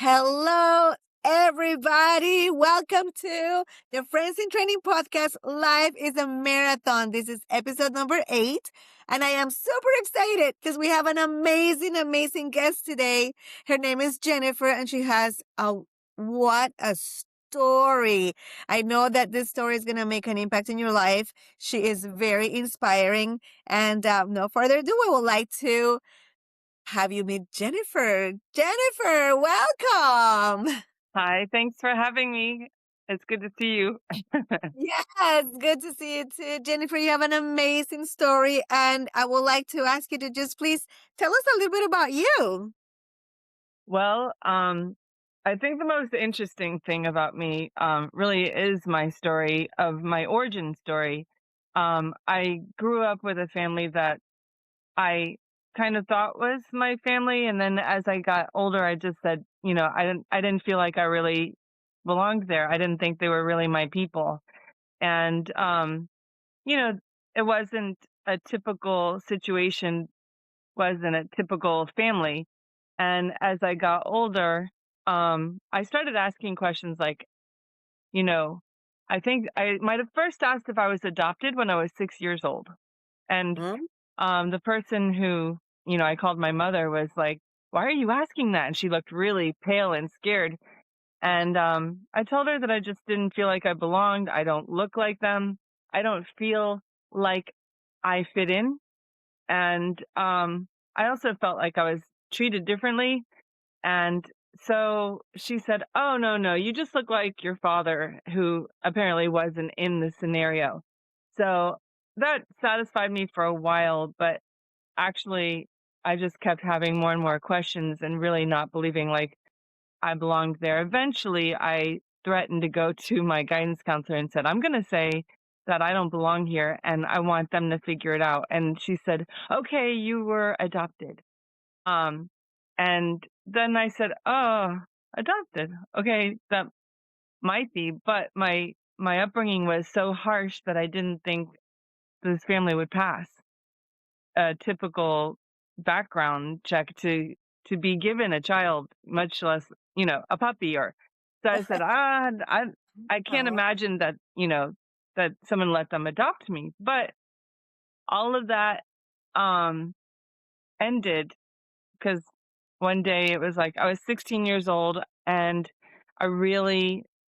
Hello, everybody. Welcome to the Friends in Training podcast. Life is a marathon. This is episode number 8. And I am super excited because we have an amazing guest today. Her name is Jennifer, and she has what a story. I know that this story is going to make an impact in your life. She is very inspiring. And no further ado, I would like to have you meet Jennifer. Jennifer, welcome. Hi, thanks for having me. It's good to see you. Yes, good to see you too. Jennifer, you have an amazing story, and I would like to ask you to just please tell us a little bit about you. Well, I think the most interesting thing about me really is my story of my origin story. I grew up with a family that I kind of thought was my family, and then as I got older, I just said, I didn't feel like I really belonged there. I didn't think they were really my people, and you know, it wasn't a typical situation, wasn't a typical family. And as I got older, I started asking questions like, you know, I think I might have first asked if I was adopted when I was 6 years old. And Hmm? the person who, I called my mother was like, "Why are you asking that?" And she looked really pale and scared. And I told her that I just didn't feel like I belonged. I don't look like them. I don't feel like I fit in. And I also felt like I was treated differently. And so she said, "Oh, no, no, you just look like your father, who apparently wasn't in the scenario." So that satisfied me for a while, but actually, I just kept having more and more questions and really not believing like I belonged there. Eventually, I threatened to go to my guidance counselor and said, "I'm going to say that I don't belong here and I want them to figure it out." And she said, "Okay, you were adopted." Um, and then I said, "Oh, adopted. Okay, that might be, but my upbringing was so harsh that I didn't think this family would pass a typical background check to be given a child, much less, a puppy or." So I said, I can't Oh, imagine that, that someone let them adopt me. But all of that um ended because one day it was like I was 16 years old and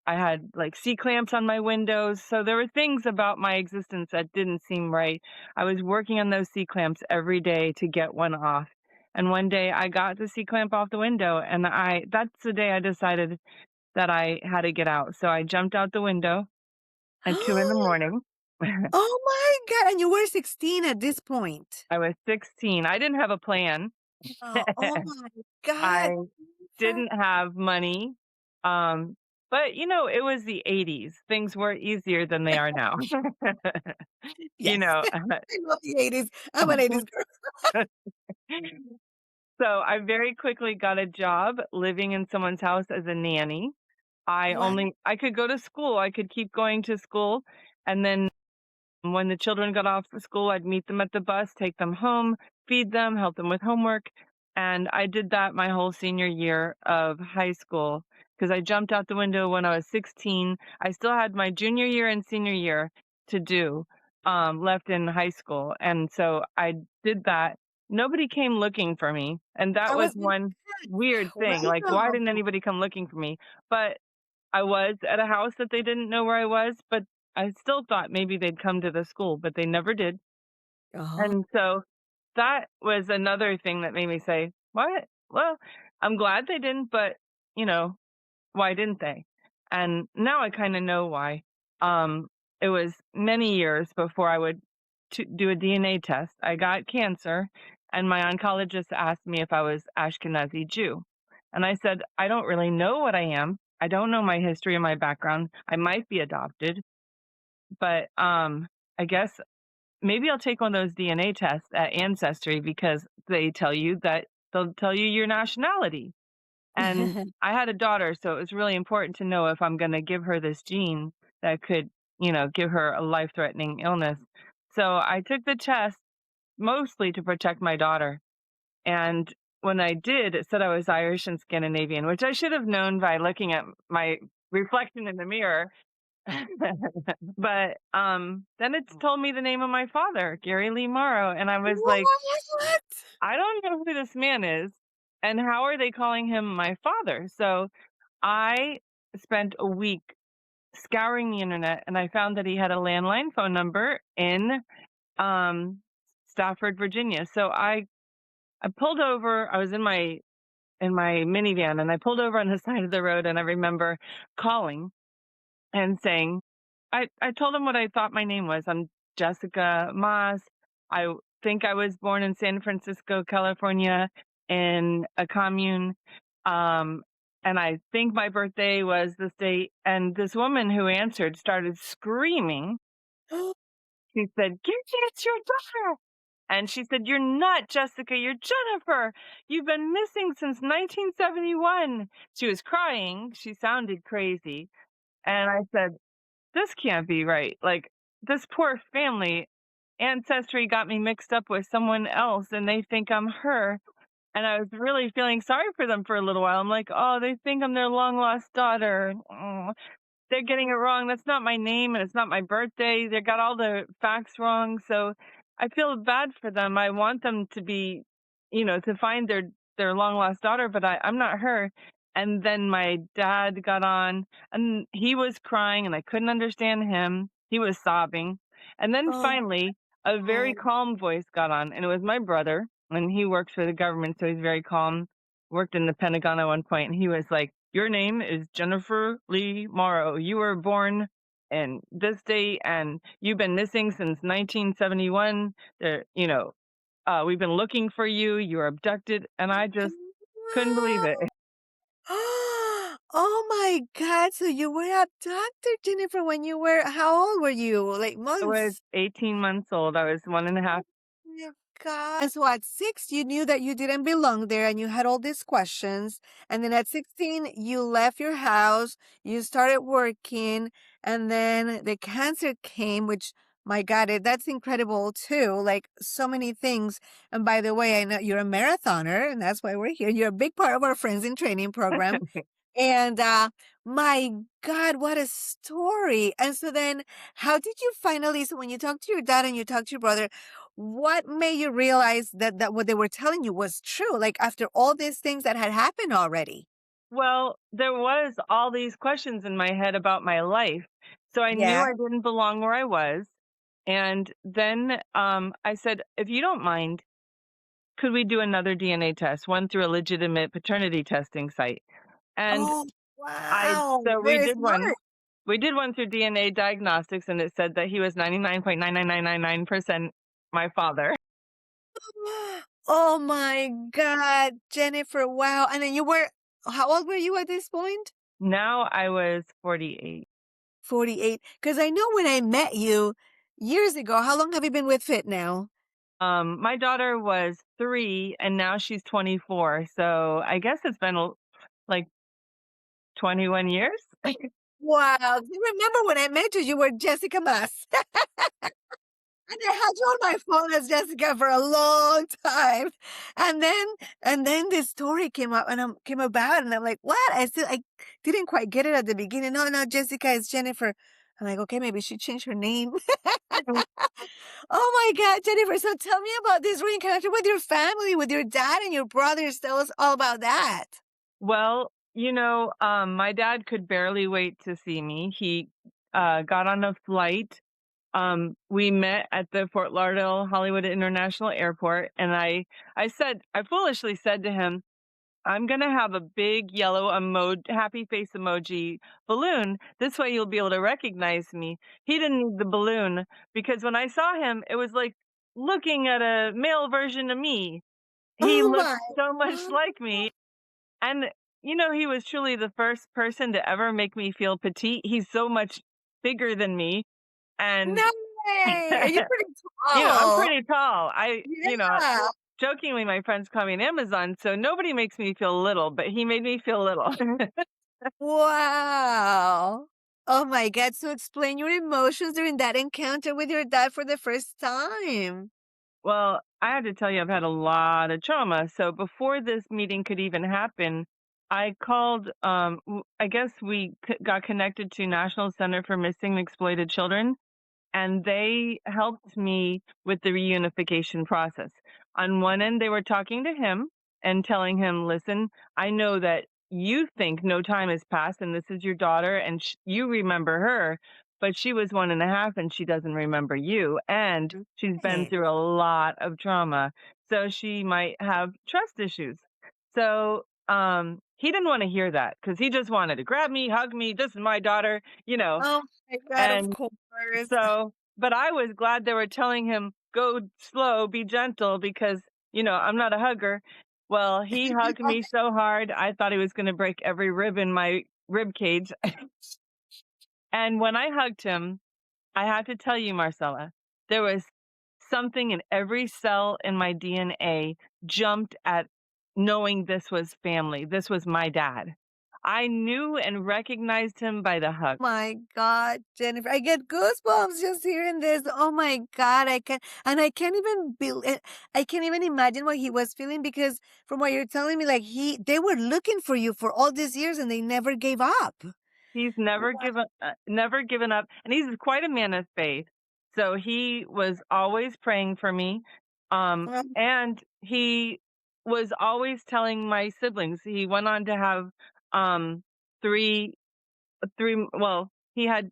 I had like C clamps on my windows. So there were things about my existence that didn't seem right. I was working on those C clamps every day to get one off. And one day I got the C clamp off the window and that's the day I decided that I had to get out. So I jumped out the window at 2 in the morning. oh my God. And you were 16 at this point. I was 16. I didn't have a plan. Oh my God. I didn't have money. Um, but it was the 80s. Things were easier than they are now. you Yes. know. I love the 80s. I'm an 80s girl. So I very quickly got a job living in someone's house as a nanny. Wow. I could go to school. I could keep going to school, and then when the children got off of school, I'd meet them at the bus, take them home, feed them, help them with homework. And I did that my whole senior year of high school because I jumped out the window when I was 16. I still had my junior year and senior year to do left in high school. And so I did that. Nobody came looking for me. And that I was was gonna one weird thing. Like, why wow. didn't anybody come looking for me? But I was at a house that they didn't know where I was, but I still thought maybe they'd come to the school, but they never did. Uh-huh. And so that was another thing that made me say, "What? Well, I'm glad they didn't, but, you know, why didn't they?" And now I kind of know why. Um, it was many years before I would do a DNA test. I got cancer, and my oncologist asked me if I was Ashkenazi Jew. And I said, "I don't really know what I am. I don't know my history and my background. I might be adopted, but I guess maybe I'll take one of those DNA tests at Ancestry because they'll tell you your nationality." And I had a daughter, so it was really important to know if I'm going to give her this gene that could, give her a life-threatening illness. So I took the test mostly to protect my daughter. And when I did, it said I was Irish and Scandinavian, which I should have known by looking at my reflection in the mirror. But, then it told me the name of my father, Gary Lee Morrow, and I was like, What? "I don't know who this man is, and how are they calling him my father?" So, I spent a week scouring the internet, and I found that he had a landline phone number in, um, Stafford, Virginia. So I pulled over. I was in my minivan, and I pulled over on the side of the road, and I remember calling and saying, I told him what I thought my name was. I'm Jessica Moss. Think I was born in San Francisco, California, in a commune. Um, and I think my birthday was this date. And this woman who answered started screaming. She said, Gigi, it's your daughter. And she said, "You're not Jessica, you're Jennifer. You've been missing since 1971." She was crying. She sounded crazy. And I said, "This can't be right. Like, this poor family ancestry got me mixed up with someone else and they think I'm her." And I was really feeling sorry for them for a little while. I'm like, "Oh, they think I'm their long lost daughter. Oh, they're getting it wrong. That's not my name and it's not my birthday. They got all the facts wrong." So I feel bad for them. I want them to be, to find their long lost daughter, but I'm not her. And then my dad got on and he was crying and I couldn't understand him. He was sobbing. And then Oh, finally a very God. calm voice got on and it was my brother and he works for the government, so he's very calm. Worked in the Pentagon at one point, and he was like, "Your name is Jennifer Lee Morrow. You were born in this date, and you've been missing since 1971. We've been looking for you. You were abducted." And I just couldn't believe it. Oh my God. So you were abducted, Jennifer, when you were, how old were you? Like I was months? 18 months old. I was one and a half. My God. And so at 6, you knew that you didn't belong there and you had all these questions. And then at 16, you left your house, you started working, and then the cancer came, which, my God, that's incredible too. Like so many things. And by the way, I know you're a marathoner, and that's why we're here. You're a big part of our Friends in Training program. And my God, what a story. And so then how did you finally, so when you talked to your dad and you talked to your brother, what made you realize that what they were telling you was true? Like after all these things that had happened already. Well, there was all these questions in my head about my life. So I knew Yeah. I didn't belong where I was. And then I said, if you don't mind, could we do another DNA test, one through a legitimate paternity testing site? And Oh, I wow. so we Very did one. smart. We did one through DNA diagnostics, and it said that he was 99.99999% my father. Oh my God, Jennifer. Wow. And then how old were you at this point? Now I was 48. 48. Because I know when I met you years ago, how long have you been with Fit now? My daughter was 3, and now she's 24. So I guess it's been like 21 years. Wow. You remember when I met you, you were Jessica Mass. And I had you on my phone as Jessica for a long time. And then this story came up and came about and I'm like, what? I didn't quite get it at the beginning. No, no, Jessica is Jennifer. I'm like, okay, maybe she changed her name. Oh my God, Jennifer. So tell me about this reencounter with your family, with your dad and your brothers. Tell us all about that. Well, my dad could barely wait to see me. He got on a flight. We met at the Fort Lauderdale Hollywood International Airport, and I foolishly said to him, "I'm gonna have a big yellow happy face emoji balloon. This way you'll be able to recognize me." He didn't need the balloon because when I saw him, it was like looking at a male version of me. He Oh looked my so much God. like me, and he was truly the first person to ever make me feel petite. He's so much bigger than me, and No way. Are you pretty I'm tall? pretty tall. Yeah. Jokingly, my friends call me an Amazon, so nobody makes me feel little, but he made me feel little. Wow. Oh my God. So explain your emotions during that encounter with your dad for the first time. Well, I had to tell you, I've had a lot of trauma. So before this meeting could even happen, I called, I guess we got connected to National Center for Missing and Exploited Children, and they helped me with the reunification process. On one end, they were talking to him and telling him, listen, I know that you think no time has passed and this is your daughter and you remember her, but she was 1.5 and she doesn't remember you. And she's been Right. through a lot of trauma. So she might have trust issues. So he didn't want to hear that because he just wanted to grab me, hug me. This is my daughter, Oh my God, of and course. so, but I was glad they were telling him, "Go slow, be gentle," because, I'm not a hugger. Well, he hugged me so hard, I thought he was gonna break every rib in my rib cage. And when I hugged him, I have to tell you, Marcela, there was something in every cell in my DNA jumped at knowing this was family. This was my dad. I knew and recognized him by the hug. My God, Jennifer, I get goosebumps just hearing this. Oh my God, I can't even I can't even imagine what he was feeling because from what you're telling me, like they were looking for you for all these years and they never gave up. He's Wow. never given up, and he's quite a man of faith. So he was always praying for me, and he was always telling my siblings. He went on to have um, three well, he had,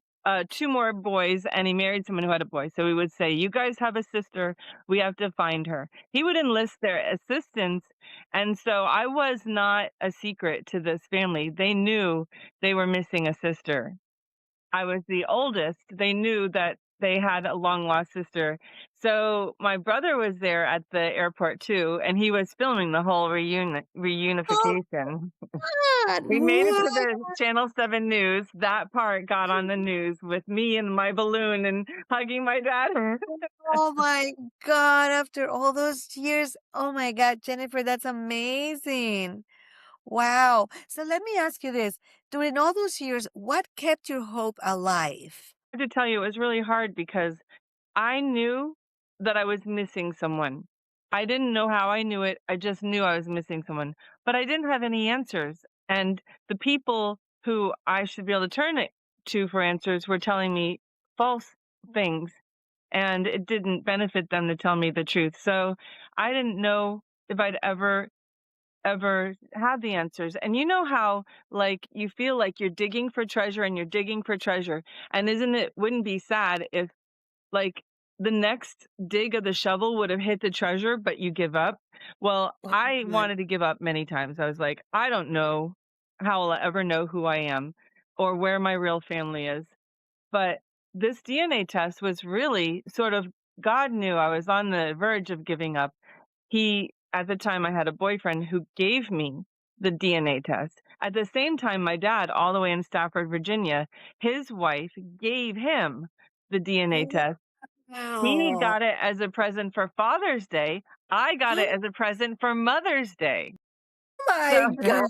2 more boys, and he married someone who had a boy, so he would say, "You guys have a sister, we have to find her." He would enlist their assistance, and so I was not a secret to this family. They knew they were missing a sister. I was the oldest. They knew that they had a long lost sister. So my brother was there at the airport too, and he was filming the whole Oh reunification. God, We made it to what? the Channel 7 news. That part got on the news with me and my balloon and hugging my dad. Oh my God, after all those years. Oh my God, Jennifer, that's amazing. Wow. So let me ask you this. During all those years, what kept your hope alive? I have to tell you, it was really hard because I knew that I was missing someone. I didn't know how I knew it. I just knew I was missing someone, but I didn't have any answers. And the people who I should be able to turn it to for answers were telling me false things, and it didn't benefit them to tell me the truth. So I didn't know if I'd ever have the answers. And you know how, like, you feel like you're digging for treasure and you're digging for treasure. And wouldn't be sad if, like, the next dig of the shovel would have hit the treasure, but you give up? Well, Oh, I good. wanted to give up many times. I was like, I don't know how I'll ever know who I am or where my real family is. But this DNA test was really sort of, God knew I was on the verge of giving up. At the time, I had a boyfriend who gave me the DNA test. At the same time, my dad, all the way in Stafford, Virginia, his wife gave him the DNA test. He Wow. got it as a present for Father's Day. I got it as a present for Mother's Day. So My God.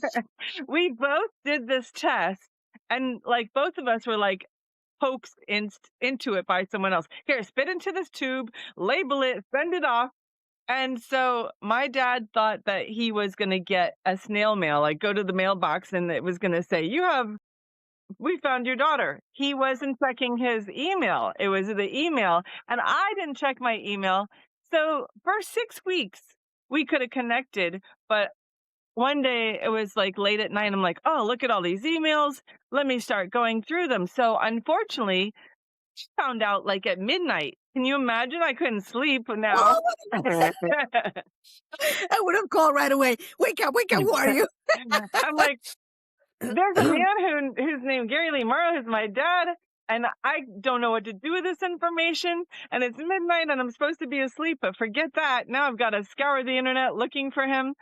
we both did this test, and like both of us were like poked into it by someone else. Here, spit into this tube, label it, send it off. And so my dad thought that he was going to get a snail mail, like go to the mailbox and it was going to say, we found your daughter. He wasn't checking his email. It was the email. And I didn't check my email. So for 6 weeks, we could have connected. But one day it was like late at night. I'm like, oh, look at all these emails. Let me start going through them. So unfortunately, she found out like at midnight. Can you imagine? I couldn't sleep now. Oh, I would have called right away. Wake up, who are you? I'm like, there's a man who's named Gary Lee Morrow, who's my dad, and I don't know what to do with this information. And it's midnight, and I'm supposed to be asleep. But forget that. Now I've got to scour the internet looking for him.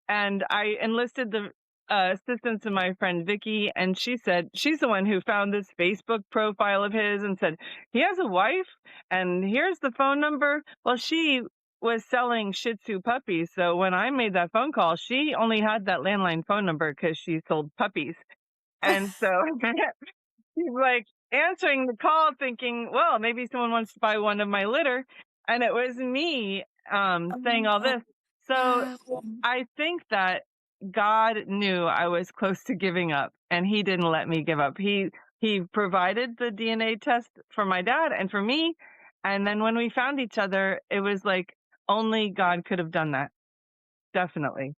And I enlisted the assistance of my friend Vicky, and she said she's the one who found this Facebook profile of his and said he has a wife, and here's the phone number. Well, she was selling Shih Tzu puppies, so when I made that phone call, she only had that landline phone number because she sold puppies, and so he's like answering the call, thinking, well, maybe someone wants to buy one of my litter, and it was me. saying all Oh, this. So wow. I think that God knew I was close to giving up, and he didn't let me give up. He provided the DNA test for my dad and for me, and then when we found each other, it was like only God could have done that. Definitely.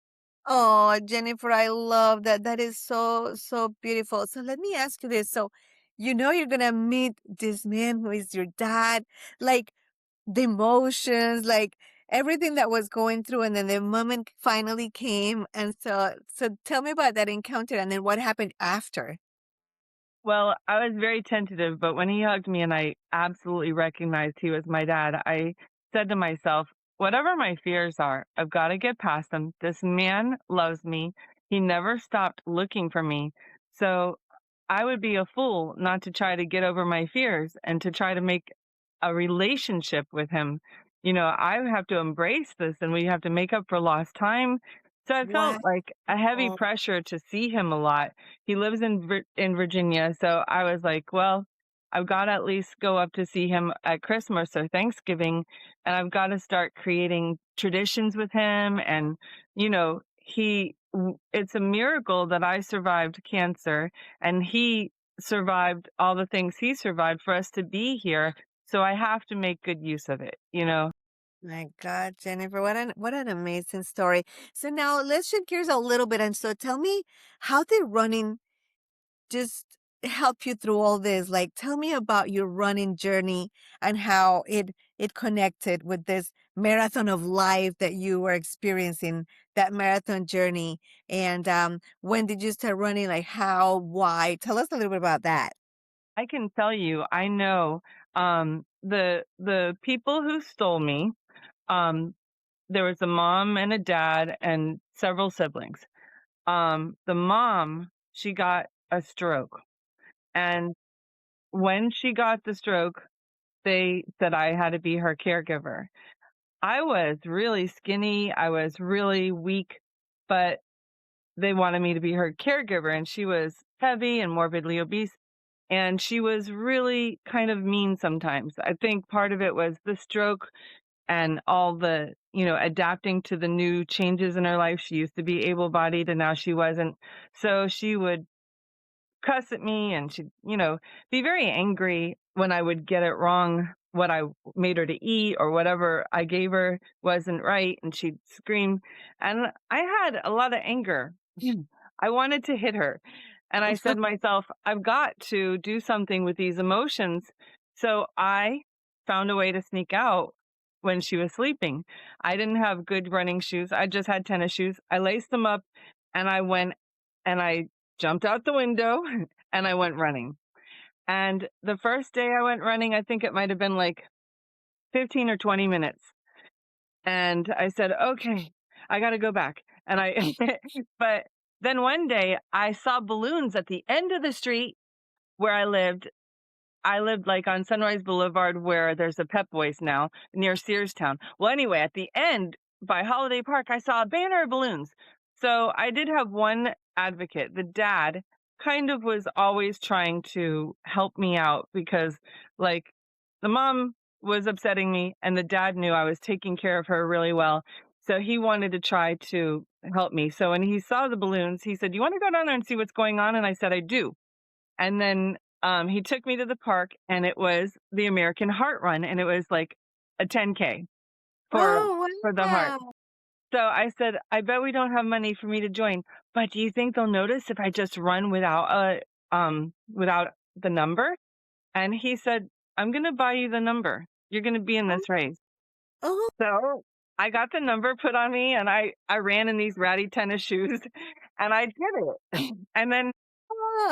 Oh, Jennifer, I love that. That is so, so beautiful. So let me ask you this. So, you're gonna meet this man who is your dad, like the emotions, like everything that was going through, and then the moment finally came. And so tell me about that encounter and then what happened after. Well, I was very tentative, but when he hugged me and I absolutely recognized he was my dad, I said to myself, whatever my fears are, I've got to get past them. This man loves me. He never stopped looking for me. So I would be a fool not to try to get over my fears and to try to make a relationship with him. I have to embrace this and we have to make up for lost time. So I Wow. felt like a heavy pressure to see him a lot. He lives in Virginia, so I was like, "Well, I've gotta at least go up to see him at Christmas or Thanksgiving, and I've gotta start creating traditions with him." And, it's a miracle that I survived cancer, and he survived all the things he survived for us to be here, so I have to make good use of it? My God, Jennifer, what an amazing story. So now let's shift gears a little bit. And so tell me, how did running just help you through all this? Like, tell me about your running journey and how it connected with this marathon of life that you were experiencing, that marathon journey. And when did you start running? Like, how, why? Tell us a little bit about that. I can tell you, I know, the people who stole me, um, there was a mom and a dad and several siblings. The mom, she got a stroke, and when she got the stroke, they said I had to be her caregiver. I was really skinny, I was really weak, but they wanted me to be her caregiver, and she was heavy and morbidly obese, and she was really kind of mean sometimes. I think part of it was the stroke and all the, adapting to the new changes in her life. She used to be able-bodied and now she wasn't. So she would cuss at me and she'd, be very angry when I would get it wrong, what I made her to eat or whatever I gave her wasn't right, and she'd scream. And I had a lot of anger. I wanted to hit her. And I said to myself, I've got to do something with these emotions. So I found a way to sneak out when she was sleeping. I didn't have good running shoes. I just had tennis shoes. I laced them up and I went and I jumped out the window and I went running. And the first day I went running, I think it might have been like 15 or 20 minutes. And I said, okay, I got to go back. And but then one day I saw balloons at the end of the street where I lived. I lived like on Sunrise Boulevard where there's a Pep Boys now near Searstown. Well, anyway, at the end by Holiday Park, I saw a banner of balloons. So I did have one advocate. The dad kind of was always trying to help me out because, like, the mom was upsetting me and the dad knew I was taking care of her really well. So he wanted to try to help me. So when he saw the balloons, he said, "You want to go down there and see what's going on?" And I said, "I do." And then he took me to the park, and it was the American Heart Run, and it was like a 10K for Oh, for the heart. wow. So I said, "I bet we don't have money for me to join, but do you think they'll notice if I just run without the number?" And he said, "I'm going to buy you the number. You're going to be in this race." Oh, So I got the number put on me, and I ran in these ratty tennis shoes, and I did it. And then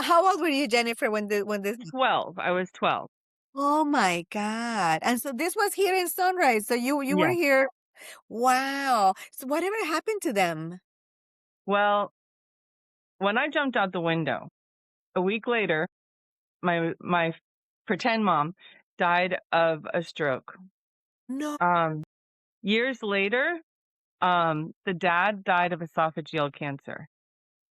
how old were you, Jennifer, when this? 12, I was 12. Oh my God. And so this was here in Sunrise. So you were Yeah. here. Wow. So whatever happened to them? Well, when I jumped out the window, a week later, my pretend mom died of a stroke. No. Um, Years later, the dad died of esophageal cancer.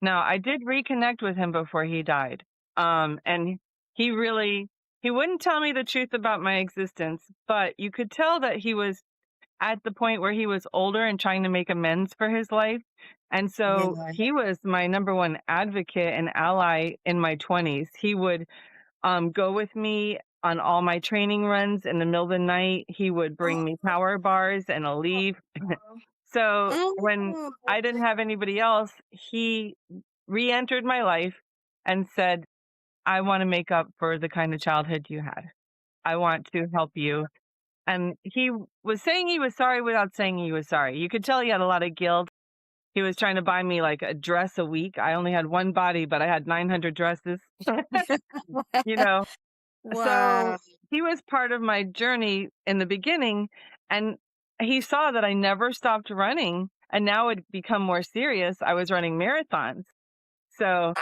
Now, I did reconnect with him before he died. And he really he wouldn't tell me the truth about my existence, but you could tell that he was at the point where he was older and trying to make amends for his life. And so Yeah. he was my number one advocate and ally in my 20s. He would go with me on all my training runs in the middle of the night. He would bring me power bars and a leaf. So when Oh. I didn't have anybody else, he re-entered my life and said, I want to make up for the kind of childhood you had. I want to help you. And he was saying he was sorry without saying he was sorry. You could tell he had a lot of guilt. He was trying to buy me like a dress a week. I only had one body, but I had 900 dresses, you know. Wow. So he was part of my journey in the beginning, and he saw that I never stopped running, and now it become more serious. I was running marathons. So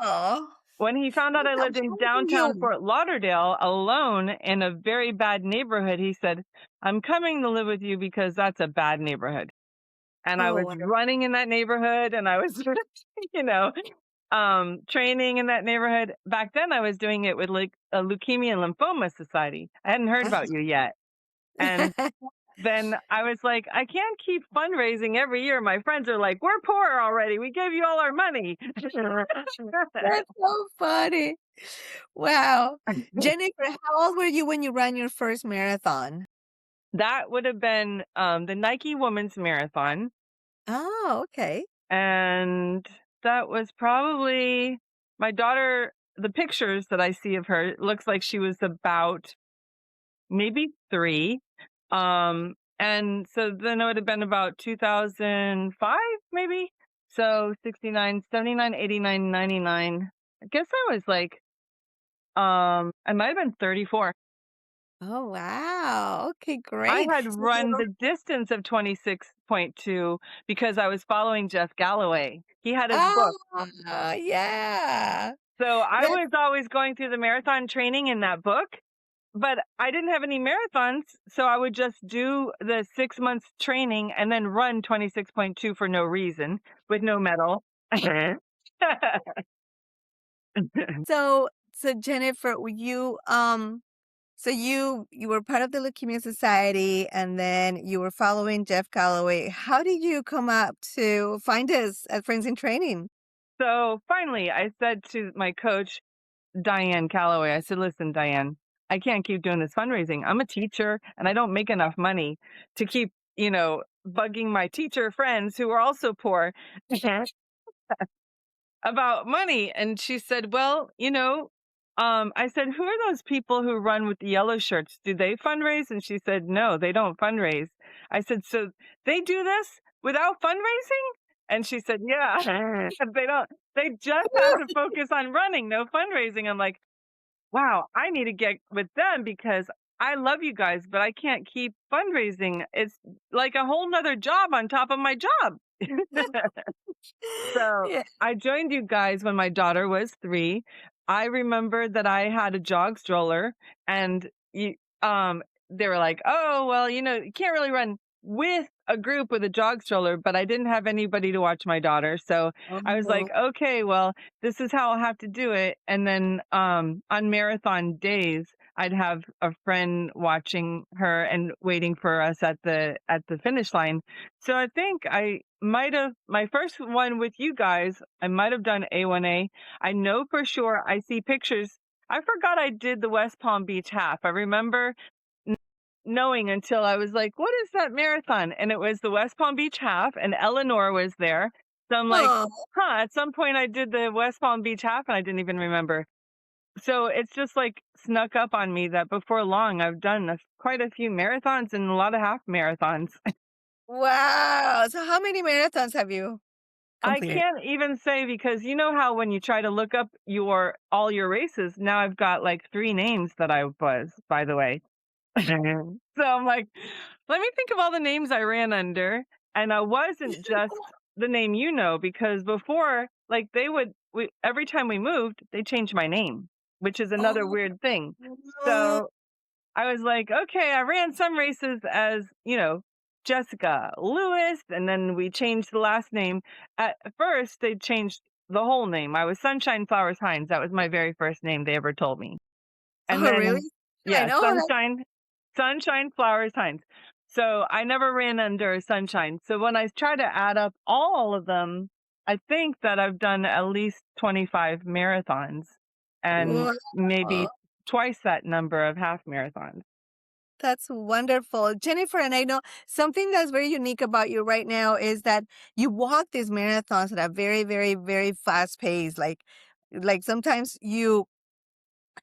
Oh, when he found out look I how lived in proud of downtown you. Fort Lauderdale alone in a very bad neighborhood, he said, I'm coming to live with you because that's a bad neighborhood. And I Oh, was wow. running in that neighborhood and I was, you know, training in that neighborhood. Back then I was doing it with like a leukemia and lymphoma society. I hadn't heard about you yet. And then I was like, I can't keep fundraising every year. My friends are like, we're poor already. We gave you all our money. That's so funny. Wow. Jennifer, how old were you when you ran your first marathon? That would have been the Nike Women's Marathon. Oh, okay. And that was probably my daughter. The pictures that I see of her, it looks like she was about maybe 3. And so then it would have been about 2005, maybe. So 69, 79, 89, 99. I guess I was like, I might have been 34. Oh, wow. Okay, I great. had So you run were the distance of 26.2 because I was following Jeff Galloway. He had his book. oh, yeah. So I That's was always going through the marathon training in that book, but I didn't have any marathons. So I would just do the 6 months training and then run 26.2 for no reason with no medal. so Jennifer, so you were part of the Leukemia Society and then you were following Jeff Galloway. How did you come up to find us at Friends in Training? So finally, I said to my coach, Diane Calloway, I said, listen, Diane, I can't keep doing this fundraising. I'm a teacher and I don't make enough money to keep, bugging my teacher friends who are also poor about money. And she said, well, I said, who are those people who run with the yellow shirts? Do they fundraise? And she said, no, they don't fundraise. I said, so they do this without fundraising? And she said, yeah, they don't, they just have to focus on running, no fundraising. I'm like, wow, I need to get with them because I love you guys, but I can't keep fundraising. It's like a whole nother job on top of my job. So Yeah. I joined you guys when my daughter was 3. I remember that I had a jog stroller and they were like, oh, well, you can't really run with a group with a jog stroller, but I didn't have anybody to watch my daughter. So I was like, Oh, okay, well, this is how I'll have to do it. And then on marathon days, I'd have a friend watching her and waiting for us at the finish line. So I think I might have my first one with you guys, I might have done A1A. I know for sure I see pictures. I forgot I did the West Palm Beach half. I remember n- knowing until I was like, what is that marathon? And it was the West Palm Beach half, and Eleanor was there. So I'm like, oh, at some point I did the West Palm Beach half and I didn't even remember. So it's just like snuck up on me that before long I've done quite a few marathons and a lot of half marathons. wow. So how many marathons have you I completed? can't even say because you know how when you try to look up all your races, now I've got like 3 names that I was, by the way. So I'm like, let me think of all the names I ran under. And I wasn't just the name because before, like every time we moved, they changed my name, which is another Oh, weird thing. no. So I was like, okay, I ran some races as, Jessica Lewis, and then we changed the last name. At first, they changed the whole name. I was Sunshine Flowers Hines. That was my very first name they ever told me. And Oh, really? then, I yeah, know that. Sunshine Flowers Hines. So I never ran under sunshine. So when I try to add up all of them, I think that I've done at least 25 marathons and maybe Wow. twice that number of half marathons. That's wonderful. Jennifer, and I know something that's very unique about you right now is that you walk these marathons at a very, very, very fast pace. Like sometimes you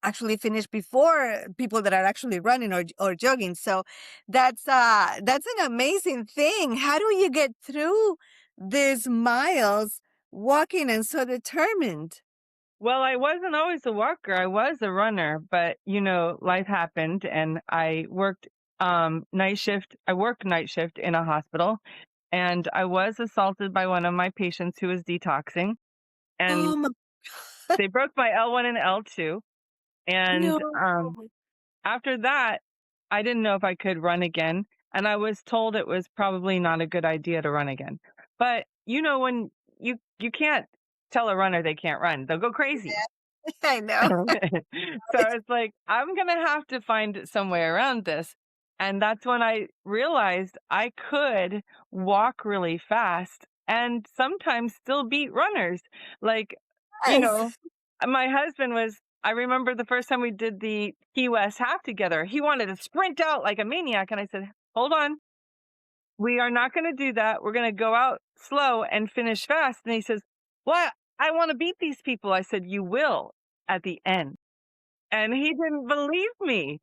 actually finish before people that are actually running or jogging. So that's an amazing thing. How do you get through these miles walking and so determined? Well, I wasn't always a walker. I was a runner, but life happened and I worked night shift. I worked night shift in a hospital and I was assaulted by one of my patients who was detoxing and Oh my they broke my L1 and L2 and no. after that I didn't know if I could run again and I was told it was probably not a good idea to run again. But when you can't tell a runner they can't run. They'll go crazy. I know. So it's like, I'm gonna have to find some way around this. And that's when I realized I could walk really fast and sometimes still beat runners. Like, you know, Yes. my husband I remember the first time we did the Key West half together, he wanted to sprint out like a maniac. And I said, hold on, we are not going to do that. We're going to go out slow and finish fast. And he says, well, I want to beat these people. I said, you will at the end. And he didn't believe me.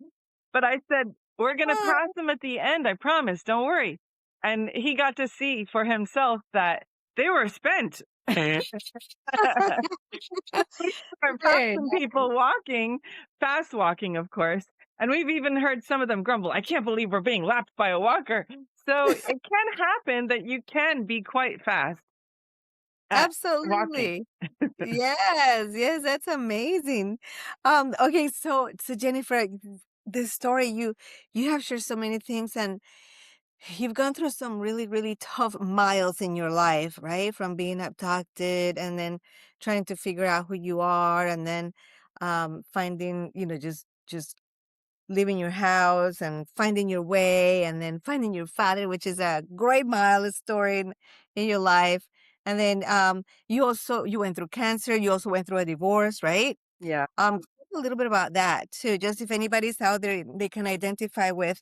But I said, we're going to pass them at the end. I promise. Don't worry. And he got to see for himself that they were spent. We're Very passing people walking, fast walking, of course. And we've even heard some of them grumble, I can't believe we're being lapped by a walker. So it can happen that you can be quite fast at walking. Absolutely. Yes, yes, that's amazing. Okay, so Jennifer, this story you have shared so many things and you've gone through some really, really tough miles in your life, right? From being abducted and then trying to figure out who you are and then finding, just leaving your house and finding your way and then finding your father, which is a great milestone story in your life. And then you went through cancer, you also went through a divorce, right? Yeah. Talk a little bit about that too, just if anybody's out there, they can identify with,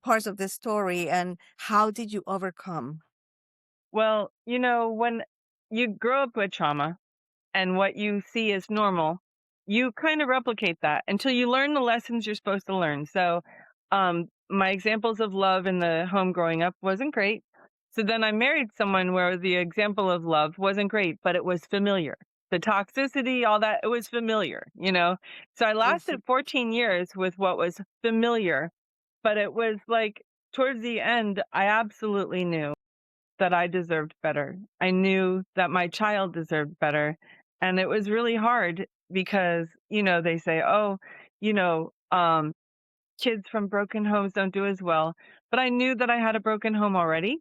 parts of the story and how did you overcome? Well, when you grow up with trauma, and what you see as normal, you kind of replicate that until you learn the lessons you're supposed to learn. So, my examples of love in the home growing up wasn't great. So then I married someone where the example of love wasn't great, but it was familiar. The toxicity, all that, it was familiar. So I Mhm. lasted 14 years with what was familiar, but it was like towards the end, I absolutely knew that I deserved better. I knew that my child deserved better. And it was really hard because, they say, oh, you know, um, kids from broken homes don't do as well. But I knew that I had a broken home already.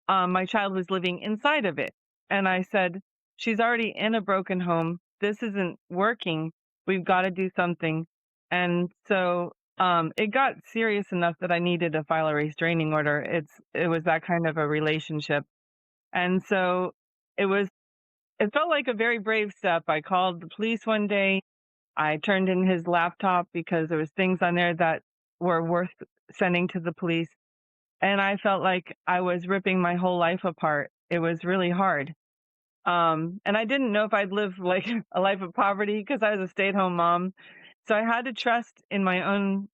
My child was living inside of it. And I said, she's already in a broken home. This isn't working. We've got to do something. And so it got serious enough that I needed to file a restraining order. It was that kind of a relationship, and so it was it felt like a very brave step. I called the police one day. I turned in his laptop because there was things on there that were worth sending to the police. And I felt like I was ripping my whole life apart. It was really hard. And I didn't know if I'd live like a life of poverty because I was a stay-at-home mom. So I had to trust in my own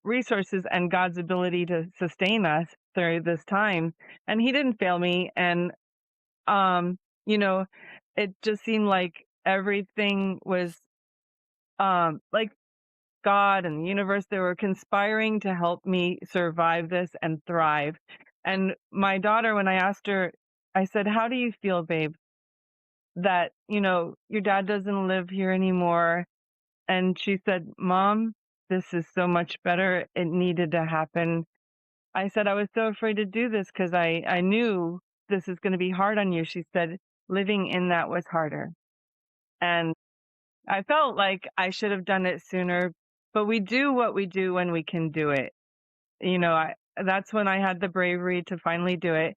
resources and God's ability to sustain us through this time. And he didn't fail me. And um, you know, it just seemed like everything was like God and the universe, they were conspiring to help me survive this and thrive. And my daughter, when I asked her, I said, how do you feel, babe, that, your dad doesn't live here anymore? And she said, Mom, this is so much better. It needed to happen. I said, I was so afraid to do this because I knew this is going to be hard on you. She said, living in that was harder. And I felt like I should have done it sooner, but we do what we do when we can do it. that's when I had the bravery to finally do it.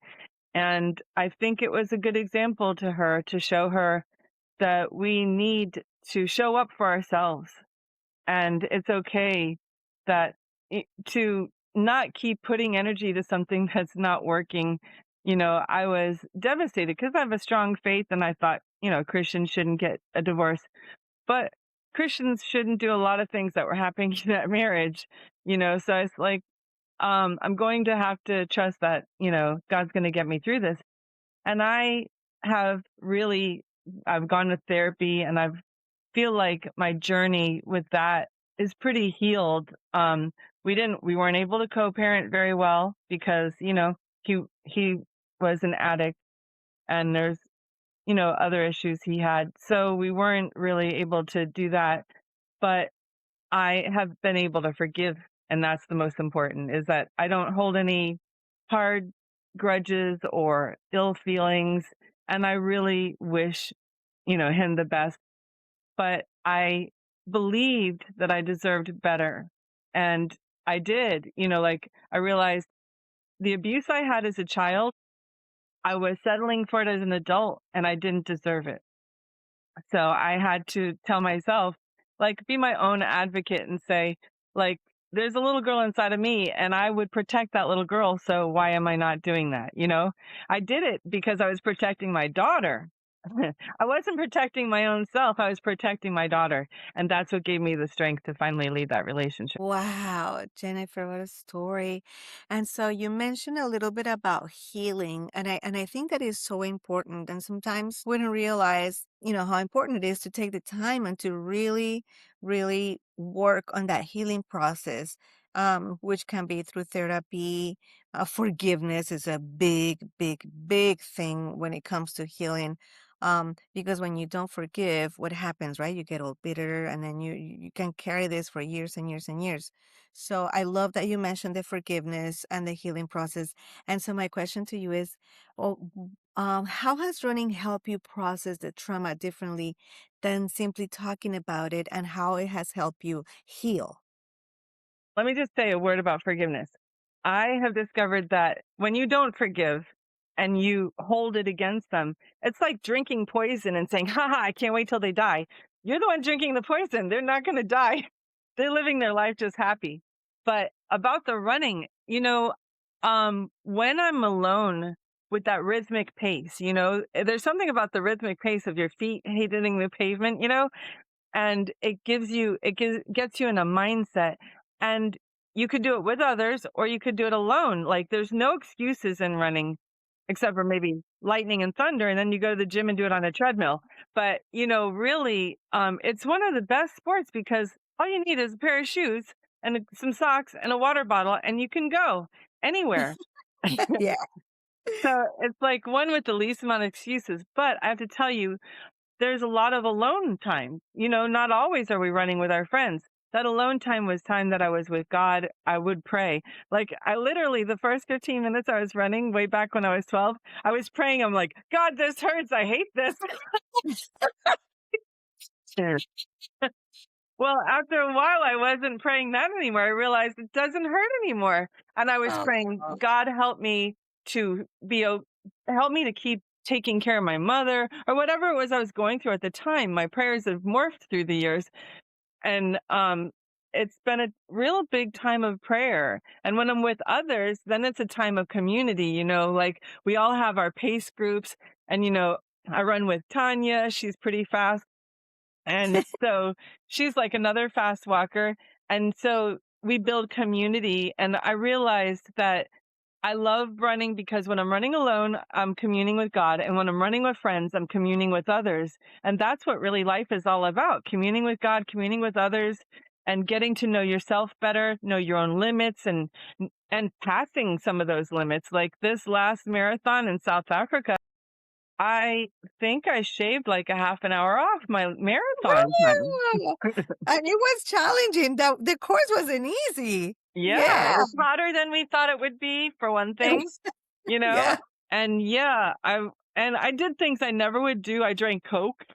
And I think it was a good example to her to show her that we need to show up for ourselves. And it's okay that to not keep putting energy to something that's not working. I was devastated because I have a strong faith and I thought, Christians shouldn't get a divorce. But Christians shouldn't do a lot of things that were happening in that marriage. So it's like, I'm going to have to trust that, God's going to get me through this. And I have really, I've gone to therapy and I feel like my journey with that is pretty healed. We weren't able to co-parent very well because, he was an addict and there's, other issues he had. So we weren't really able to do that. But I have been able to forgive, and that's the most important, is that I don't hold any hard grudges or ill feelings, and I really wish, him the best, but I believed that I deserved better, and I did. Like, I realized the abuse I had as a child, I was settling for it as an adult, and I didn't deserve it. So I had to tell myself, like, be my own advocate and say, like, there's a little girl inside of me and I would protect that little girl. So why am I not doing that? I did it because I was protecting my daughter. I wasn't protecting my own self. I was protecting my daughter. And that's what gave me the strength to finally leave that relationship. Wow, Jennifer, what a story. And so you mentioned a little bit about healing, and I think that is so important. And sometimes we don't realize, how important it is to take the time and to really, really work on that healing process, which can be through therapy. Forgiveness is a big, big, big thing when it comes to healing. Because when you don't forgive, what happens, right? You get all bitter and then you can carry this for years and years and years. So I love that you mentioned the forgiveness and the healing process. And so my question to you is, how has running helped you process the trauma differently than simply talking about it, and how it has helped you heal? Let me just say a word about forgiveness. I have discovered that when you don't forgive and you hold it against them, it's like drinking poison and saying, haha, I can't wait till they die. You're the one drinking the poison. They're not going to die. They're living their life just happy. But about the running, when I'm alone with that rhythmic pace, there's something about the rhythmic pace of your feet hitting the pavement, and gets you in a mindset, and you could do it with others or you could do it alone. Like, there's no excuses in running except for maybe lightning and thunder, and then you go to the gym and do it on a treadmill. But really, it's one of the best sports because all you need is a pair of shoes and some socks and a water bottle and you can go anywhere. Yeah. So it's like one with the least amount of excuses. But I have to tell you, there's a lot of alone time. Not always are we running with our friends. That alone time was time that I was with God. I would pray. Like, I literally, the first 15 minutes I was running way back when I was 12, I was praying. I'm like, God, this hurts. I hate this. Sure. Well, after a while, I wasn't praying that anymore. I realized it doesn't hurt anymore. And I was praying, God, help me to help me to keep taking care of my mother or whatever it was I was going through at the time. My prayers have morphed through the years. And it's been a real big time of prayer. And when I'm with others, then it's a time of community. Like, we all have our pace groups. And, I run with Tanya. She's pretty fast. And so she's like another fast walker. And so we build community. And I realized that I love running because when I'm running alone, I'm communing with God. And when I'm running with friends, I'm communing with others. And that's what really life is all about: communing with God, communing with others, and getting to know yourself better, know your own limits, and passing some of those limits. Like this last marathon in South Africa, I think I shaved like a half an hour off my marathon time. Wow. And it was challenging. The course wasn't easy. Yeah, Yeah. it's hotter than we thought it would be, for one thing, you know? Yeah. And yeah, I did things I never would do. I drank Coke.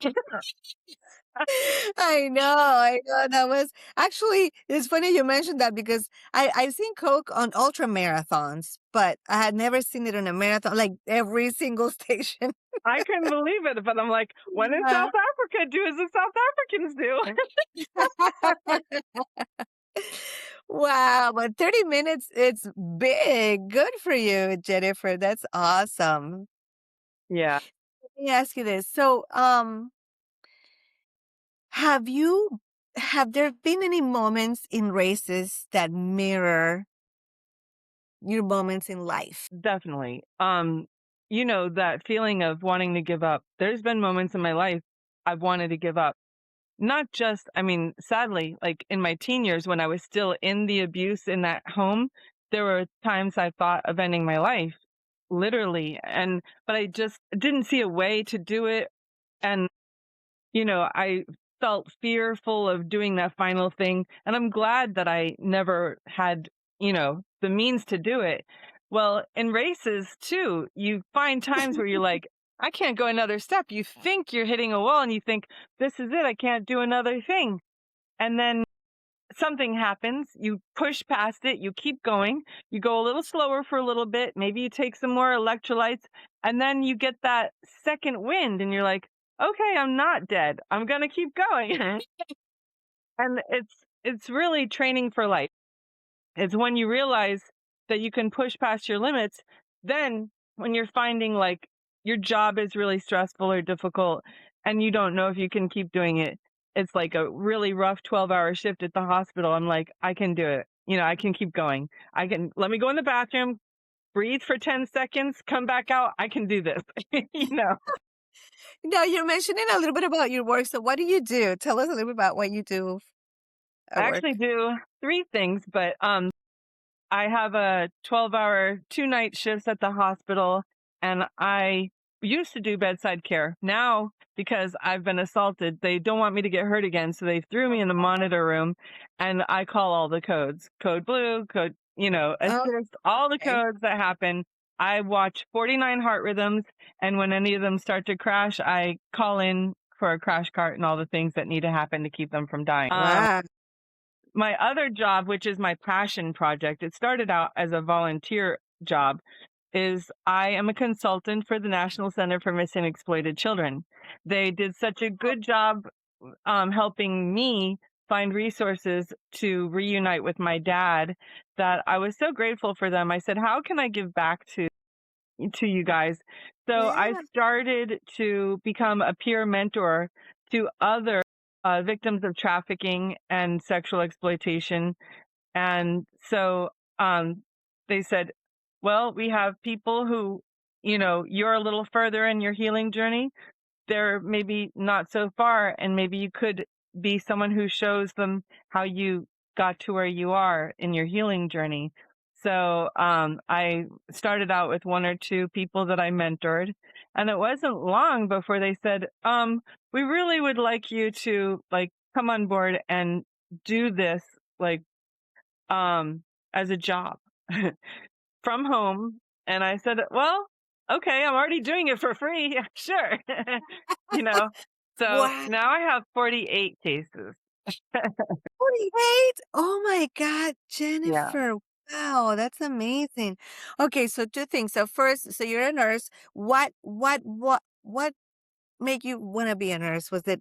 I know. That was actually, it's funny you mentioned that because I've seen Coke on ultra marathons, but I had never seen it on a marathon, like every single station. I couldn't believe it, but I'm like, when in Yeah. South Africa, do as the South Africans do. Wow, but 30 minutes, it's big. Good for you, Jennifer. That's awesome. Yeah, Let me ask you this. So, have you have there been any moments in races that mirror your moments in life? definitely. That feeling of wanting to give up. There's been moments in my life I've wanted to give up. Not just, I mean, sadly, like in my teen years when I was still in the abuse in that home, there were times I thought of ending my life, literally. But I just didn't see a way to do it. And I felt fearful of doing that final thing, and I'm glad that I never had, the means to do it. Well, in races too, you find times where you're like, I can't go another step. You think you're hitting a wall and you think, this is it, I can't do another thing. And then something happens, you push past it, you keep going, you go a little slower for a little bit, maybe you take some more electrolytes, and then you get that second wind and you're like, okay, I'm not dead. I'm going to keep going. And it's really training for life. It's when you realize that you can push past your limits, then when you're finding like your job is really stressful or difficult and you don't know if you can keep doing it. It's like a really rough 12-hour shift at the hospital. I'm like, I can do it. I can keep going. I can let me go in the bathroom, breathe for 10 seconds, come back out. I can do this. you know. Now, you're mentioning a little bit about your work. So, what do you do? Tell us a little bit about what you do I at work. actually do three things, but I have a 12-hour, 2-night shifts at the hospital, and I used to do bedside care. Now, because I've been assaulted, they don't want me to get hurt again, so they threw me in the monitor room, and I call all the codes. Code blue, code, Oh, assist, all the okay. codes that happen. I watch 49 heart rhythms, and when any of them start to crash, I call in for a crash cart and all the things that need to happen to keep them from dying. Wow. My other job, which is my passion project, it started out as a volunteer job, is I am a consultant for the National Center for Missing and Exploited Children. They did such a good job helping me find resources to reunite with my dad that I was so grateful for them. I said, how can I give back to you guys? So I Yeah. started to become a peer mentor to other victims of trafficking and sexual exploitation. And so they said, well, we have people who, you're a little further in your healing journey. They're maybe not so far, and maybe you could be someone who shows them how you got to where you are in your healing journey. So I started out with one or two people that I mentored, and it wasn't long before they said, we really would like you to like come on board and do this like um as a job from home. And I said, well, okay, I'm already doing it for free. Sure. you know. So Wow. now I have 48 cases. 48? Oh my God, Yeah. Jennifer. Wow, that's amazing. Okay, so two things. So first, so you're a nurse. What made you want to be a nurse? Was it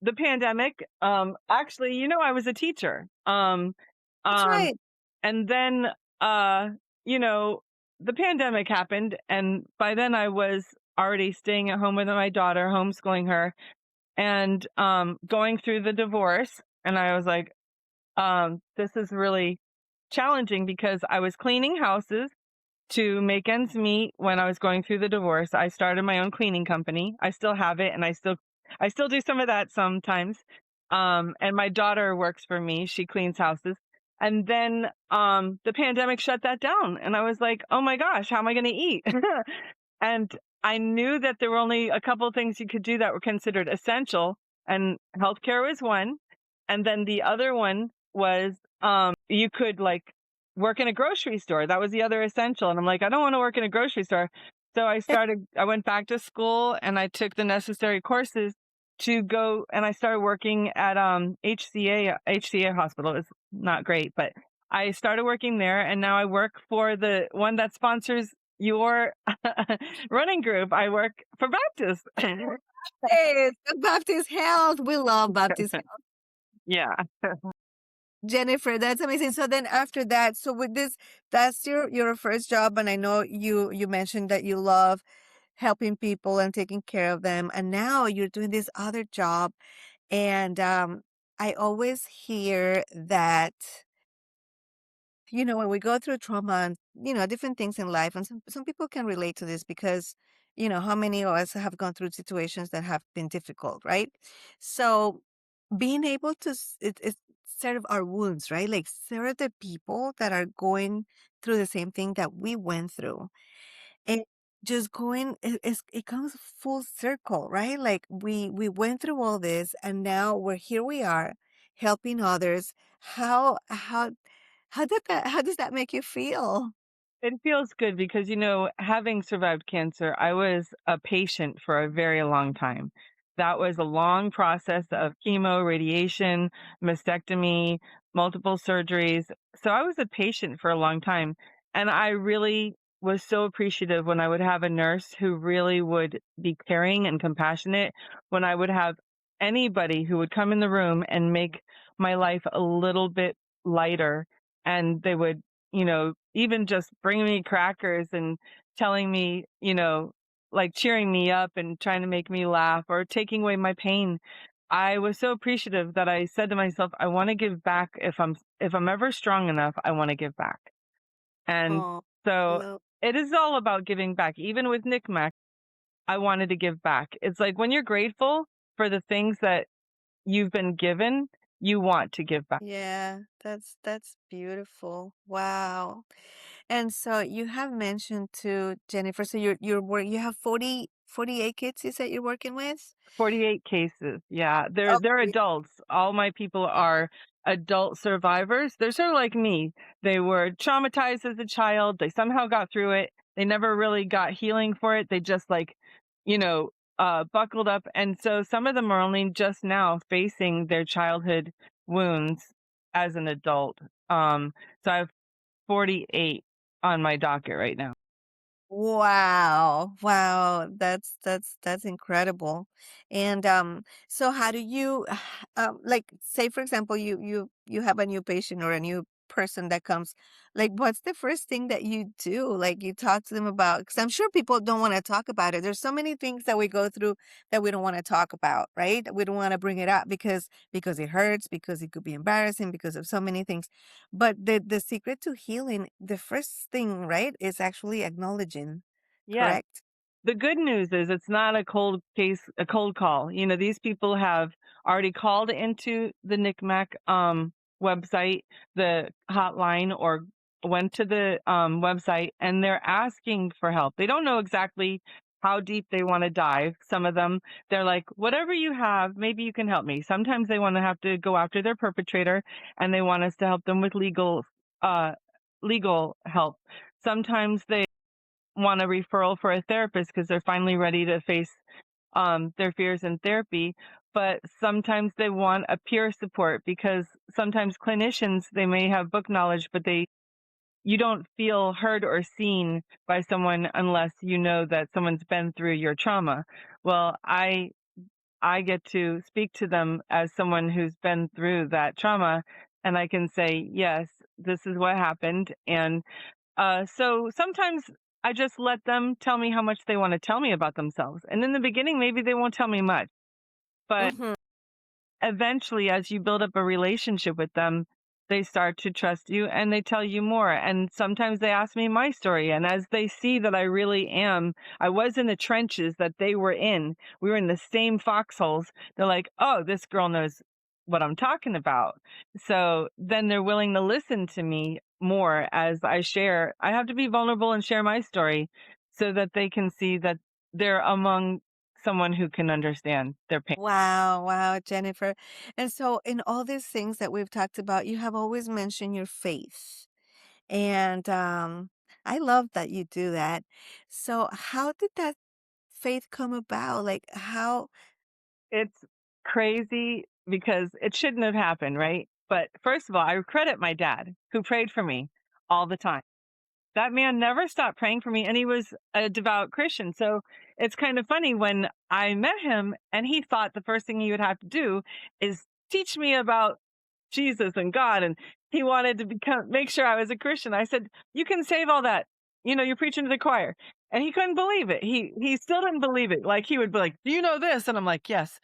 The pandemic, actually, I was a teacher. That's Um right. and then uh, you know, the pandemic happened, and by then I was already staying at home with my daughter, homeschooling her, and going through the divorce. And I was like, this is really challenging because I was cleaning houses to make ends meet when I was going through the divorce. I started my own cleaning company. I still have it, and I still do some of that sometimes. And my daughter works for me. She cleans houses. And then the pandemic shut that down, and I was like, "Oh my gosh, how am I going to eat?" And I knew that there were only a couple of things you could do that were considered essential, and healthcare was one. And then the other one was you could like work in a grocery store. That was the other essential. And I'm like, I don't want to work in a grocery store. So I went back to school and I took the necessary courses. to go, and I started working at HCA hospital. It's not great, but I started working there, and now I work for the one that sponsors your running group. I work for Baptist. Hey, the Baptist Health. We love Baptist Health. Yeah. Jennifer, that's amazing. So then after that, so with this, that's your first job, and I know you mentioned that you love helping people and taking care of them, and now you're doing this other job, and I always hear that when we go through trauma and, different things in life, and some people can relate to this because, how many of us have gone through situations that have been difficult, right? So being able to, it's sort of our wounds, right? Like serve the people that are going through the same thing that we went through. And just going, it comes full circle, right? Like we went through all this, and now here we are helping others. How does that make you feel? It feels good because, having survived cancer, I was a patient for a very long time. That was a long process of chemo, radiation, mastectomy, multiple surgeries. So I was a patient for a long time. And I really was so appreciative when I would have a nurse who really would be caring and compassionate, when I would have anybody who would come in the room and make my life a little bit lighter. And they would, even just bringing me crackers and telling me, like cheering me up and trying to make me laugh or taking away my pain. I was so appreciative that I said to myself, I want to give back. If I'm ever strong enough, I want to give back. And Oh, I so love. it is all about giving back. Even with Nick Mac, I wanted to give back. It's like when you're grateful for the things that you've been given, you want to give back. Yeah, that's beautiful. Wow. And so you have mentioned to Jennifer, so you have 48 kids you said you're working with? 48 cases. Yeah, they're Okay. adults. All my people are adult survivors. They're sort of like me. They were traumatized as a child. They somehow got through it. They never really got healing for it. They just you know, buckled up. And so some of them are only just now facing their childhood wounds as an adult. Um, so I have 48 on my docket right now. Wow. Wow. That's incredible. And so how do you like say for example you have a new patient or a new person that comes, like what's the first thing that you do? Like you talk to them about, because I'm sure people don't want to talk about it. There's so many things that we go through that we don't want to talk about, right? We don't want to bring it up because it hurts, because it could be embarrassing, because of so many things. But the secret to healing, the first thing, right, is actually acknowledging, Yes. correct? The good news is it's not a cold call. These people have already called into the NICMAC website, the hotline, or went to the website, and they're asking for help. They don't know exactly how deep they want to dive. Some of them, they're like, whatever you have, maybe you can help me. Sometimes they want to have to go after their perpetrator, and they want us to help them with uh, legal help. Sometimes they want a referral for a therapist because they're finally ready to face their fears in therapy. But sometimes they want a peer support because sometimes clinicians, they may have book knowledge, but you don't feel heard or seen by someone unless you know that someone's been through your trauma. Well, I get to speak to them as someone who's been through that trauma, and I can say, yes, this is what happened. And so sometimes I just let them tell me how much they want to tell me about themselves. And in the beginning, maybe they won't tell me much, but Mm-hmm. eventually, as you build up a relationship with them, they start to trust you and they tell you more. And sometimes they ask me my story. And as they see that I was in the trenches that they were in, we were in the same foxholes. They're like, oh, this girl knows what I'm talking about. So then they're willing to listen to me more as I share. I have to be vulnerable and share my story so that they can see that they're among someone who can understand their pain. Wow, wow, Jennifer. And so in all these things that we've talked about, you have always mentioned your faith. And I love that you do that. So how did that faith come about? Like how It's crazy because it shouldn't have happened, right? But first of all, I credit my dad who prayed for me all the time. That man never stopped praying for me, and he was a devout Christian. So it's kind of funny when I met him, and he thought the first thing he would have to do is teach me about Jesus and God, and he wanted to make sure I was a Christian. I said, "You can save all that. You're preaching to the choir." And he couldn't believe it. He still didn't believe it. Like he would be like, "Do you know this?" And I'm like, "Yes."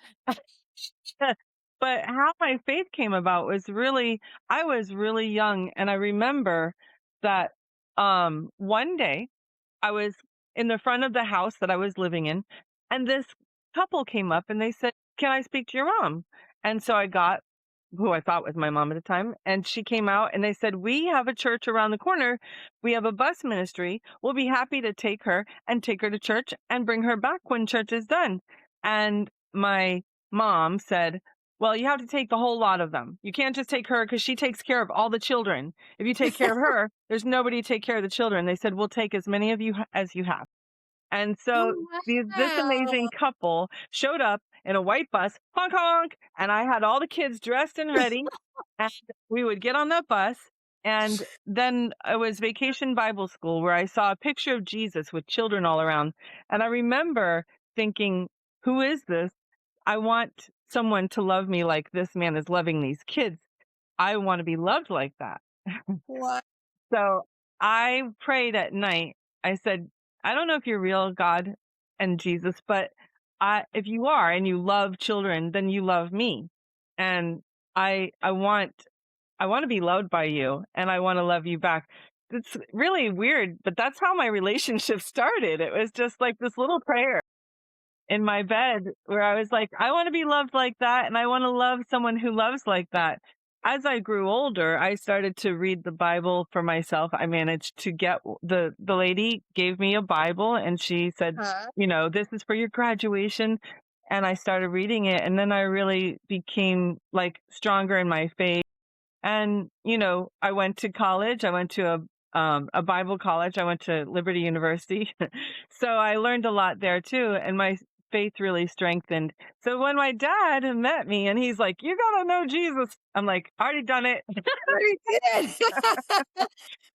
But how my faith came about was really, I was really young, and I remember that one day I was in the front of the house that I was living in, and this couple came up and they said, "Can I speak to your mom?" And so I got who I thought was my mom at the time, and she came out and they said, "We have a church around the corner. We have a bus ministry. We'll be happy to take her to church and bring her back when church is done." And my mom said, "Well, you have to take the whole lot of them. You can't just take her because she takes care of all the children. If you take care of her, there's nobody to take care of the children." They said, "We'll take as many of you as you have." And so Oh, this amazing wow. couple showed up in a white bus, honk honk, and I had all the kids dressed and ready, and we would get on that bus. And then it was Vacation Bible School where I saw a picture of Jesus with children all around. And I remember thinking, who is this? I want someone to love me like this man is loving these kids. I want to be loved like that. What? So I prayed at night. I said, "I don't know if you're real, God and Jesus, but if you are and you love children, then you love me. And I want to be loved by you, and I want to love you back." It's really weird, but that's how my relationship started. It was just like this little prayer in my bed where I was like, I want to be loved like that, and I want to love someone who loves like that. As I grew older, I started to read the Bible for myself. I managed to get the lady gave me a Bible and she said, Huh? "This is for your graduation." And I started reading it, and then I really became like stronger in my faith. And, I went to college. I went to a Bible college. I went to Liberty University. So I learned a lot there too. And my faith really strengthened. So when my dad met me and he's like, "You got to know Jesus," I'm like, "Already done it." Very good. But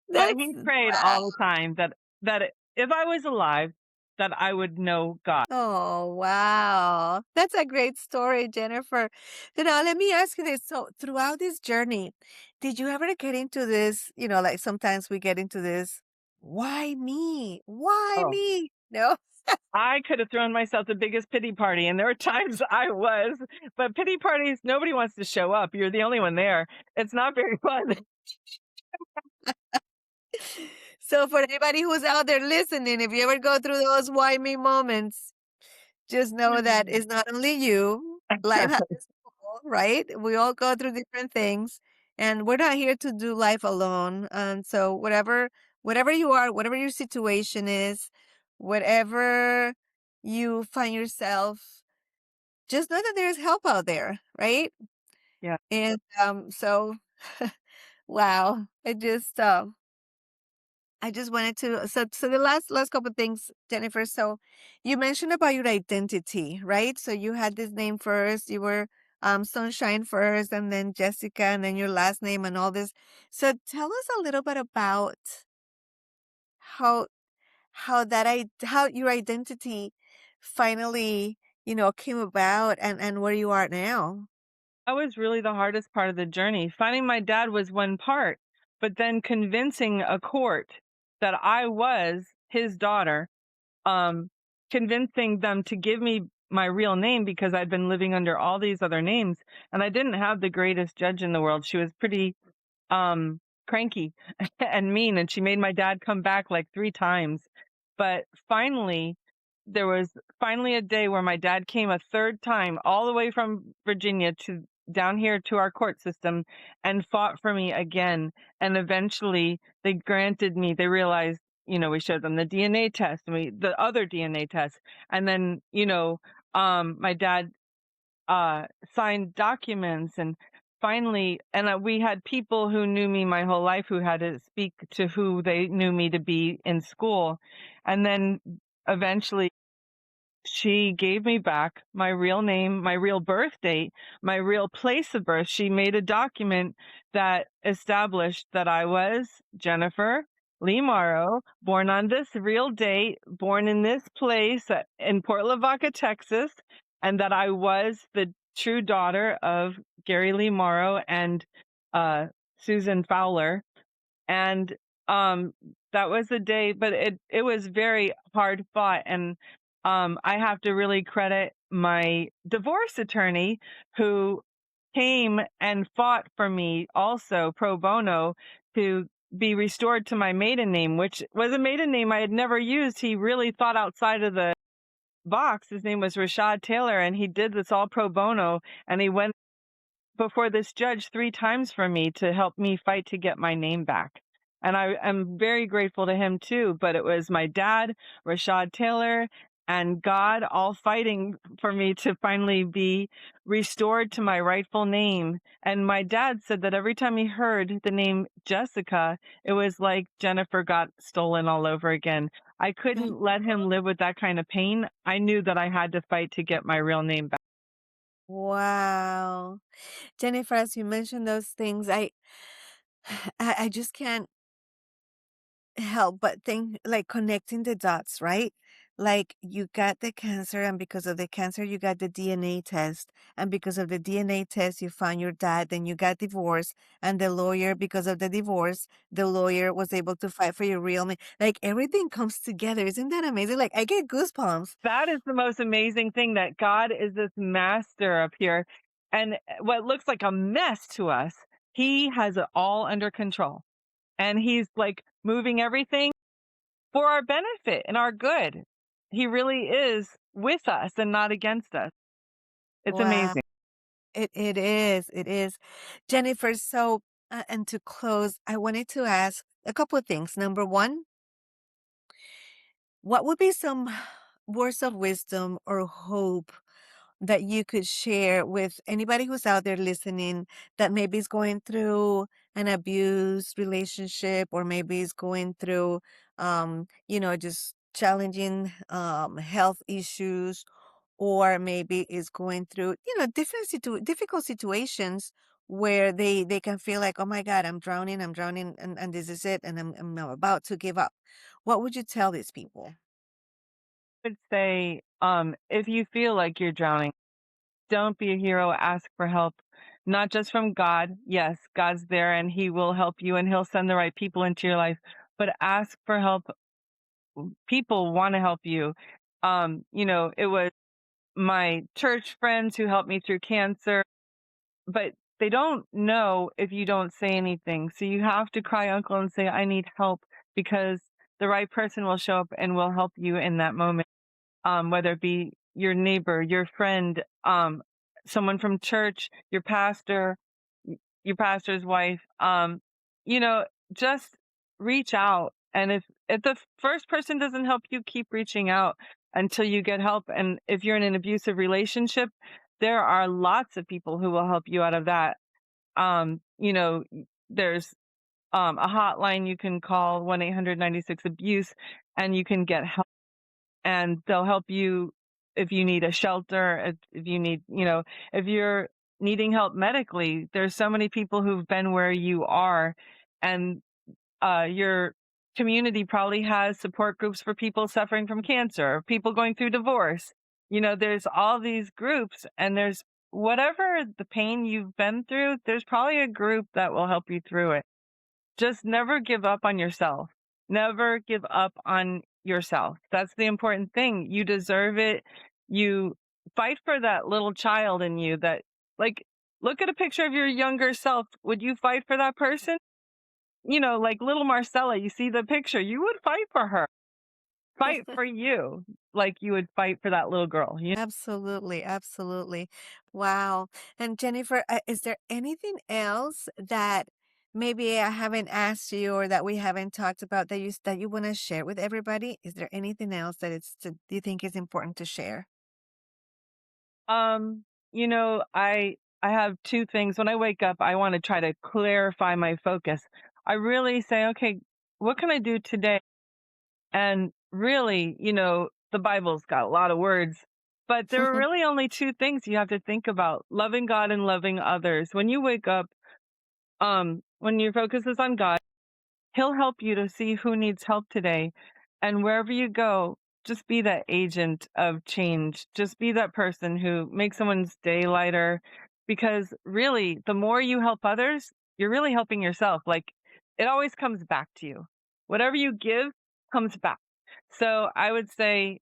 That's he prayed wow. all the time that if I was alive, that I would know God. Oh, wow. That's a great story, Jennifer. So now let me ask you this. So throughout this journey, did you ever get into this, like sometimes we get into this, why me? Why Oh, me? No? I could have thrown myself the biggest pity party, and there were times I was, but pity parties, nobody wants to show up. You're the only one there. It's not very fun. So for anybody who's out there listening, if you ever go through those why me moments, just know that it's not only you. Life happens to all, right? We all go through different things, and we're not here to do life alone. And so whatever you are, whatever your situation is, whatever you find yourself, just know that there's help out there, right? Yeah, And so wow, I just wanted to so the last couple of things, Jennifer. So you mentioned about your identity, right? So you had this name first, you were Sunshine first, and then Jessica, and then your last name and all this. So tell us a little bit about how how your identity finally, came about and where you are now. that was really the hardest part of the journey. Finding my dad was one part, but then convincing a court that I was his daughter, um, convincing them to give me my real name because I'd been living under all these other names, and I didn't have the greatest judge in the world. She was pretty cranky and mean, and she made my dad come back like 3 times. But finally, there was finally a day where my dad came a third time all the way from Virginia to down here to our court system and fought for me again. And eventually they realized, we showed them the DNA test and the other DNA test. And then, my dad signed documents and finally, and we had people who knew me my whole life who had to speak to who they knew me to be in school. And then eventually she gave me back my real name, my real birth date, my real place of birth. She made a document that established that I was Jennifer Lee Morrow, born on this real date, born in this place in Port Lavaca, Texas, and that I was the true daughter of Gary Lee Morrow and uh, Susan Fowler. And um that was a day, but it was very hard fought. And I have to really credit my divorce attorney, who came and fought for me also pro bono to be restored to my maiden name, which was a maiden name I had never used. He really thought outside of the box. His name was Rashad Taylor, and he did this all pro bono, and he went before this judge 3 times for me to help me fight to get my name back. And I am very grateful to him too, but it was my dad, Rashad Taylor, and God all fighting for me to finally be restored to my rightful name. And my dad said that every time he heard the name Jessica, it was like Jennifer got stolen all over again. I couldn't let him live with that kind of pain. I knew that I had to fight to get my real name back. Wow. Jennifer, as you mentioned those things, I just can't help but think, like, connecting the dots, right? Like, you got the cancer, and because of the cancer, you got the DNA test. And because of the DNA test, you found your dad, then you got divorced. And the lawyer, because of the divorce, the lawyer was able to fight for your real name. Like, everything comes together. Isn't that amazing? Like, I get goosebumps. That is the most amazing thing, that God is this master up here. And what looks like a mess to us, he has it all under control. And he's like moving everything for our benefit and our good. He really is with us and not against us. It's Wow. amazing. It is. It is. Jennifer, so, and to close, I wanted to ask a couple of things. Number one, what would be some words of wisdom or hope that you could share with anybody who's out there listening that maybe is going through an abused relationship, or maybe is going through, just challenging health issues, or maybe is going through, difficult situations where they can feel like, oh my God, I'm drowning, and this is it, and I'm about to give up. What would you tell these people? I would say, if you feel like you're drowning, don't be a hero, ask for help. Not just from God. Yes, God's there and he will help you and he'll send the right people into your life. But ask for help. People want to help you. It was my church friends who helped me through cancer, but they don't know if you don't say anything. So you have to cry uncle and say, I need help, because the right person will show up and will help you in that moment. Whether it be your neighbor, your friend, someone from church, your pastor, your pastor's wife. You know, just reach out. And if the first person doesn't help you, keep reaching out until you get help. And if you're in an abusive relationship, there are lots of people who will help you out of that. There's a hotline you can call, 1-800-96-ABUSE, and you can get help, and they'll help you if you need a shelter, if you need, if you're needing help medically. There's so many people who've been where you are, and your community probably has support groups for people suffering from cancer, people going through divorce. There's all these groups, and there's whatever the pain you've been through, there's probably a group that will help you through it. Just never give up on yourself. Never give up on yourself. That's the important thing. You deserve it. You fight for that little child in you that, like, look at a picture of your younger self. Would you fight for that person? Like little Marcela, you see the picture, you would fight for her. Fight for you like you would fight for that little girl. Absolutely, absolutely. Wow. And Jennifer, is there anything else that maybe I haven't asked you, or that we haven't talked about, that you want to share with everybody? Is there anything else you think is important to share? Um, I have 2 things. When I wake up, I want to try to clarify my focus. I really say, okay, what can I do today? And really, the Bible's got a lot of words, but there are really only two things you have to think about: loving God and loving others. When you wake up, when your focus is on God, He'll help you to see who needs help today. And wherever you go, just be that agent of change. Just be that person who makes someone's day lighter. Because really, the more you help others, you're really helping yourself. Like, it always comes back to you. Whatever you give comes back. So I would say,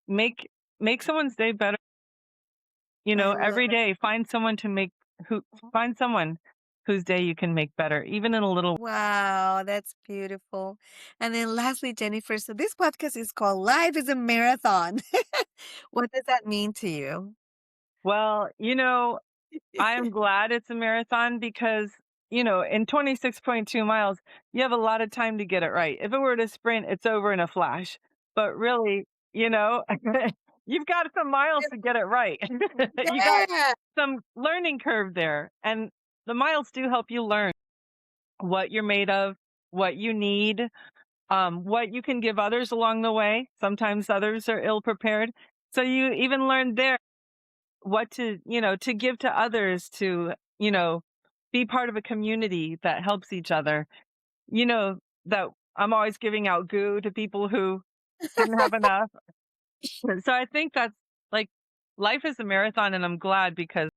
make make someone's day better. I love Every day, find someone whose day you can make better, even in a little. Wow, that's beautiful. And then lastly, Jennifer, so this podcast is called Life is a Marathon. What does that mean to you? Well, I am glad it's a marathon because, in 26.2 miles, you have a lot of time to get it right. If it were to sprint, it's over in a flash. But really, you've got some miles to get it right. You got Yeah. some learning curve there. And the miles do help you learn what you're made of, what you need, what you can give others along the way. Sometimes others are ill prepared. So you even learn there what to give to others, to, be part of a community that helps each other. That I'm always giving out goo to people who didn't have enough. So I think that's like life is a marathon, and I'm glad because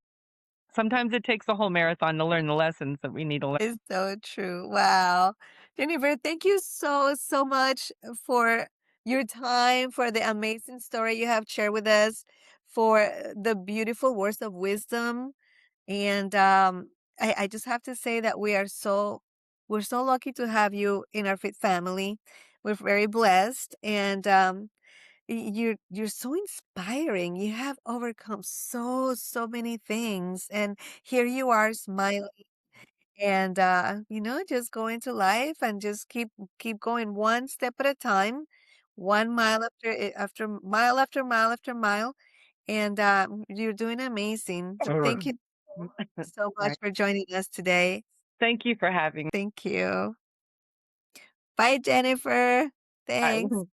sometimes it takes a whole marathon to learn the lessons that we need to learn. It's so true. Wow. Jennifer, thank you so, so much for your time, for the amazing story you have shared with us, for the beautiful words of wisdom. And I just have to say that we're so lucky to have you in our fit family. We're very blessed. And you're so inspiring. You have overcome so, so many things. And here you are smiling and just go into life and just keep going one step at a time, 1 mile after mile after mile after mile, and you're doing amazing. Thank you so much Right. for joining us today. Thank you for having Thank you. Bye, Jennifer. me. Thanks.